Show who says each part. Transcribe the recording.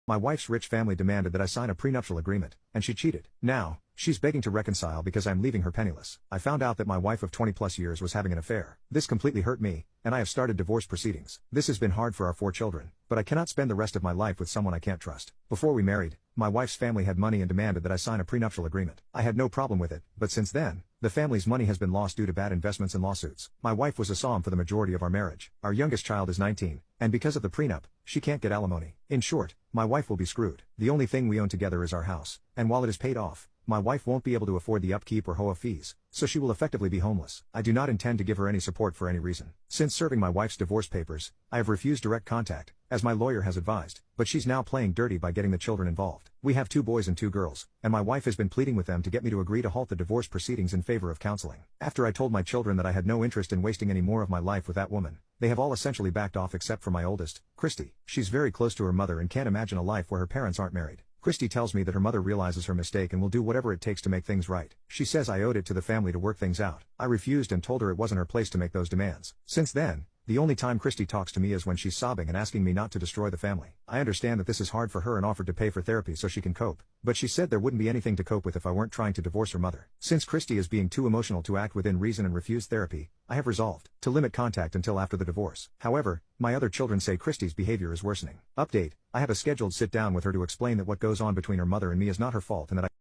Speaker 1: My wife's rich family demanded that I sign a prenuptial agreement, and she cheated. Now, she's begging to reconcile because I'm leaving her penniless. I found out that my wife of 20 plus years was having an affair. This completely hurt me, and I have started divorce proceedings. This has been hard for our 4 children, but I cannot spend the rest of my life with someone I can't trust. Before we married, my wife's family had money and demanded that I sign a prenuptial agreement. I had no problem with it, but since then, the family's money has been lost due to bad investments and lawsuits. My wife was a psalm for the majority of our marriage. Our youngest child is 19, and because of the prenup, she can't get alimony. In short, my wife will be screwed. The only thing we own together is our house, and while it is paid off, my wife won't be able to afford the upkeep or HOA fees, so she will effectively be homeless. I do not intend to give her any support for any reason. Since serving my wife's divorce papers, I have refused direct contact, as my lawyer has advised, but she's now playing dirty by getting the children involved. We have 2 boys and 2 girls, and my wife has been pleading with them to get me to agree to halt the divorce proceedings in favor of counseling. After I told my children that I had no interest in wasting any more of my life with that woman, they have all essentially backed off except for my oldest, Christy. She's very close to her mother and can't imagine a life where her parents aren't married. Christy tells me that her mother realizes her mistake and will do whatever it takes to make things right. She says I owed it to the family to work things out. I refused and told her it wasn't her place to make those demands. Since then, the only time Christy talks to me is when she's sobbing and asking me not to destroy the family. I understand that this is hard for her and offered to pay for therapy so she can cope, but she said there wouldn't be anything to cope with if I weren't trying to divorce her mother. Since Christy is being too emotional to act within reason and refuse therapy, I have resolved to limit contact until after the divorce. However, my other children say Christy's behavior is worsening. Update: I have a scheduled sit down with her to explain that what goes on between her mother and me is not her fault and that